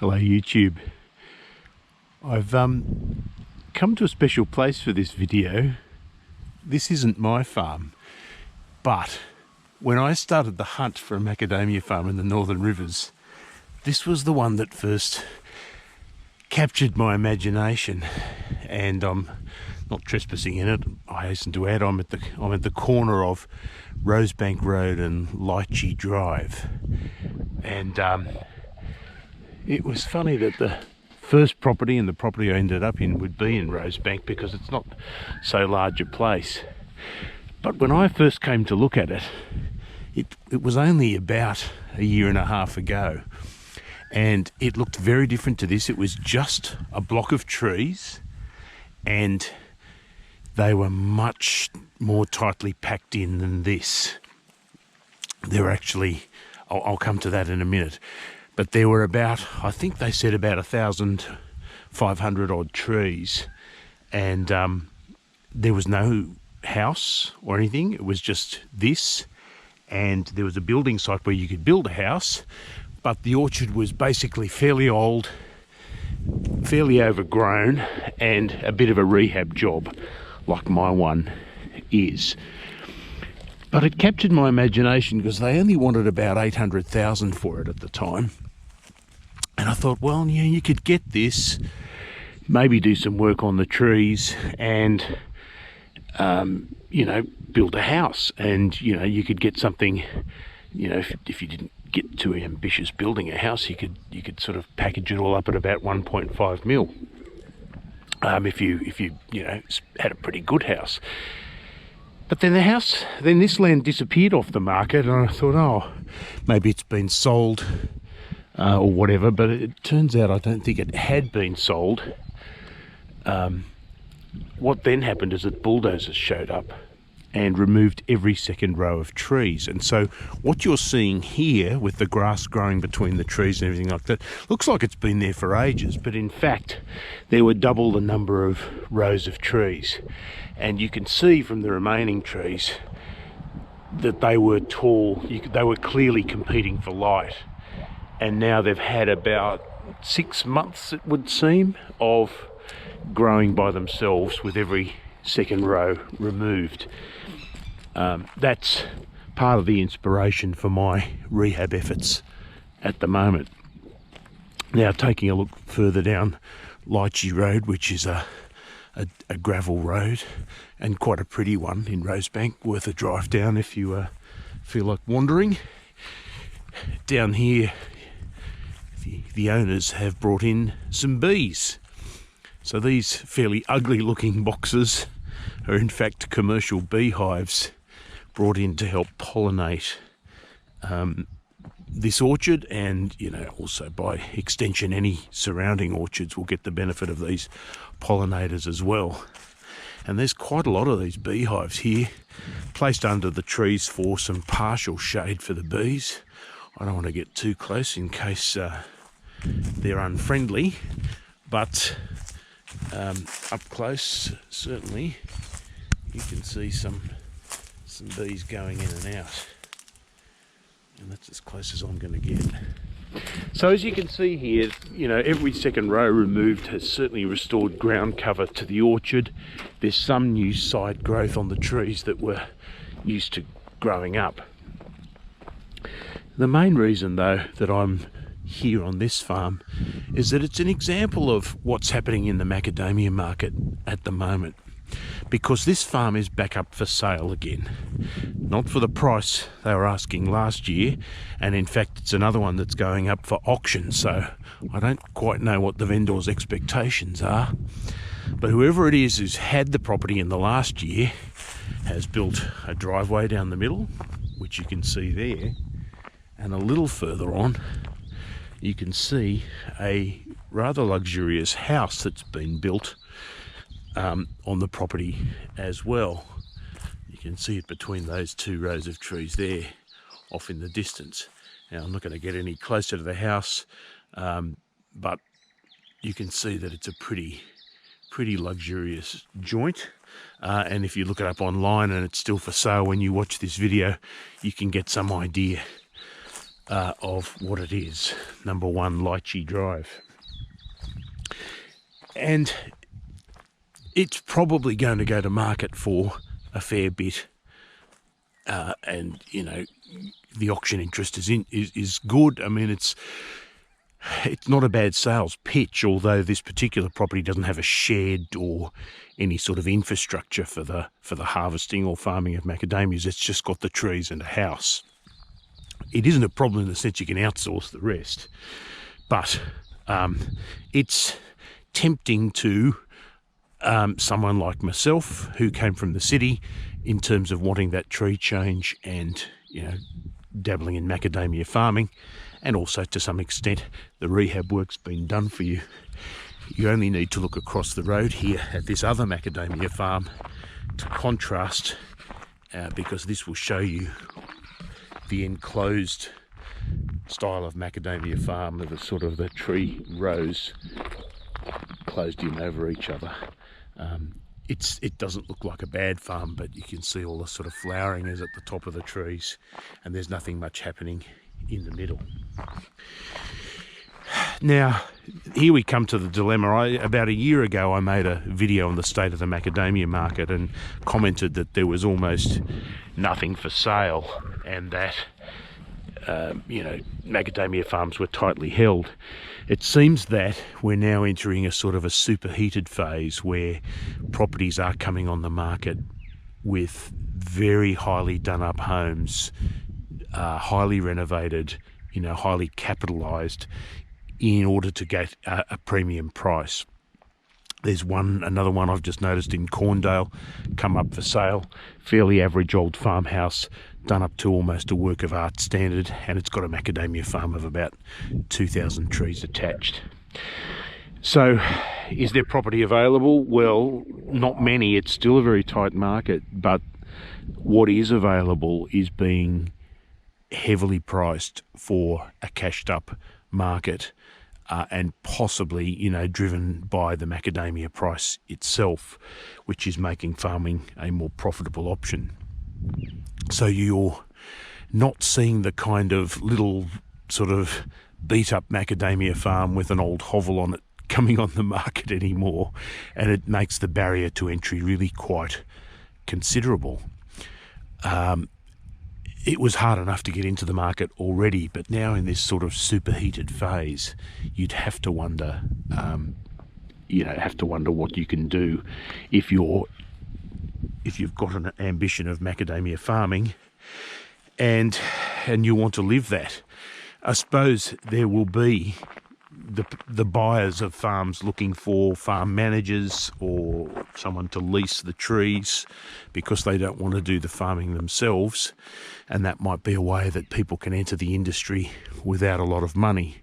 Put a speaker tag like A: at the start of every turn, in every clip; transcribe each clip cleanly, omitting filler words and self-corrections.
A: Hello YouTube. I've come to a special place for this video. This isn't my farm, but when I started the hunt for a macadamia farm in the Northern Rivers, this was the one that first captured my imagination, and I'm not trespassing in it. I hasten to add, I'm at the corner of Rosebank Road and Lychee Drive, and it was funny that the first property and the property I ended up in would be in Rosebank because it's not so large a place. But when I first came to look at it, it was only about a year and a half ago, and it looked very different to this. It was just a block of trees, and they were much more tightly packed in than this. There were actually, I'll come to that in a minute, but there were about, I think they said about 1,500 odd trees, and there was no house or anything. It was just this, and there was a building site where you could build a house, but the orchard was basically fairly old, fairly overgrown, and a bit of a rehab job like my one is. But it captured my imagination because they only wanted about 800,000 for it at the time. And I thought, well, yeah, you could get this, maybe do some work on the trees, and build a house, and you could get something. If you didn't get too ambitious building a house, you could sort of package it all up at about 1.5 mil. If you had a pretty good house. But then this land disappeared off the market, and I thought, oh, maybe it's been sold or whatever. But it turns out I don't think it had been sold. What then happened is that bulldozers showed up and removed every second row of trees. And so what you're seeing here with the grass growing between the trees and everything like that looks like it's been there for ages, but in fact there were double the number of rows of trees. And you can see from the remaining trees that they were tall. They were clearly competing for light. And now they've had about 6 months, it would seem, of growing by themselves with every second row removed. That's part of the inspiration for my rehab efforts at the moment. Now, taking a look further down Lychee Road, which is a gravel road and quite a pretty one in Rosebank, worth a drive down if you feel like wandering. Down here, the owners have brought in some bees. So these fairly ugly looking boxes are in fact commercial beehives brought in to help pollinate this orchard, and also by extension any surrounding orchards will get the benefit of these pollinators as well. And there's quite a lot of these beehives here placed under the trees for some partial shade for the bees. I don't want to get too close in case they're unfriendly, but up close certainly you can see some bees going in and out, and that's as close as I'm going to get. So as you can see here, every second row removed has certainly restored ground cover to the orchard. There's some new side growth on the trees that were used to growing up. The main reason though that I'm here on this farm is that it's an example of what's happening in the macadamia market at the moment, because this farm is back up for sale again. Not for the price they were asking last year, and in fact it's another one that's going up for auction, so I don't quite know what the vendor's expectations are. But whoever it is who's had the property in the last year has built a driveway down the middle, which you can see there, and a little further on you can see a rather luxurious house that's been built on the property as well. You can see it between those two rows of trees there off in the distance. Now I'm not going to get any closer to the house, but you can see that it's a pretty luxurious joint, and if you look it up online and it's still for sale when you watch this video, you can get some idea. of what it is. Number 1 Lychee Drive. And it's probably going to go to market for a fair bit. And, you know, the auction interest is good. I mean, it's not a bad sales pitch, although this particular property doesn't have a shed or any sort of infrastructure for the harvesting or farming of macadamias. It's just got the trees and a house. It isn't a problem in the sense you can outsource the rest, but it's tempting to someone like myself who came from the city in terms of wanting that tree change and, you know, dabbling in macadamia farming, and also to some extent the rehab work's been done for you. You only need to look across the road here at this other macadamia farm to contrast, because this will show you the enclosed style of macadamia farm, of the sort of the tree rows closed in over each other. It doesn't look like a bad farm, but you can see all the sort of flowering is at the top of the trees, and there's nothing much happening in the middle. Now, here we come to the dilemma. About a year ago, I made a video on the state of the macadamia market and commented that there was almost nothing for sale, and that you know, macadamia farms were tightly held. It seems that we're now entering a sort of a superheated phase where properties are coming on the market with very highly done up homes, highly renovated, you know, highly capitalised, in order to get a premium price. There's another one I've just noticed in Corndale come up for sale. Fairly average old farmhouse, done up to almost a work of art standard, and it's got a macadamia farm of about 2,000 trees attached. So, is there property available? Well, not many. It's still a very tight market, but what is available is being heavily priced for a cashed up market, and possibly, you know, driven by the macadamia price itself, which is making farming a more profitable option. So you're not seeing the kind of little sort of beat up macadamia farm with an old hovel on it coming on the market anymore, and it makes the barrier to entry really quite considerable. It was hard enough to get into the market already, but now in this sort of superheated phase, you'd have to wonder, what you can do if you've got an ambition of macadamia farming, and you want to live that. I suppose there will be the buyers of farms looking for farm managers or someone to lease the trees because they don't want to do the farming themselves, and that might be a way that people can enter the industry without a lot of money.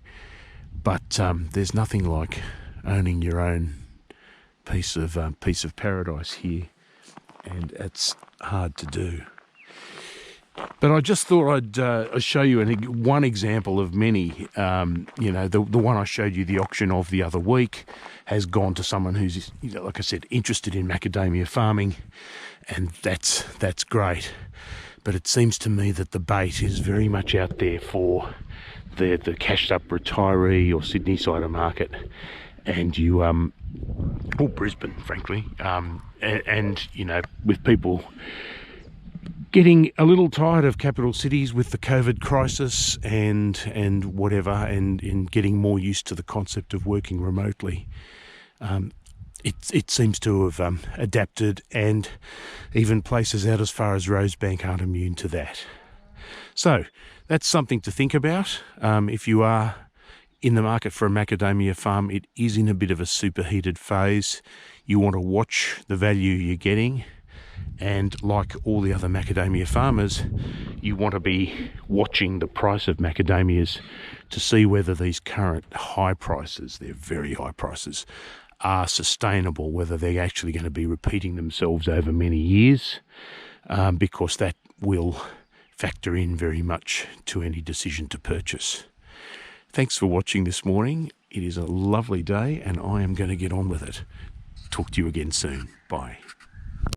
A: But there's nothing like owning your own piece of paradise here, and it's hard to do. But I just thought I'd show you one example of many. The one I showed you the auction of the other week has gone to someone who's, like I said, interested in macadamia farming, and that's great. But it seems to me that the bait is very much out there for the cashed up retiree or Sydney cider market, and or Brisbane, frankly, and with people getting a little tired of capital cities with the COVID crisis and whatever, and getting more used to the concept of working remotely. It seems to have adapted, and even places out as far as Rosebank aren't immune to that. So that's something to think about. If you are in the market for a macadamia farm, it is in a bit of a superheated phase. You want to watch the value you're getting, and like all the other macadamia farmers, you want to be watching the price of macadamias to see whether these current high prices, they're very high prices, are sustainable, whether they're actually going to be repeating themselves over many years, because that will factor in very much to any decision to purchase. Thanks for watching this morning. It is a lovely day, and I am going to get on with it. Talk to you again soon. Bye.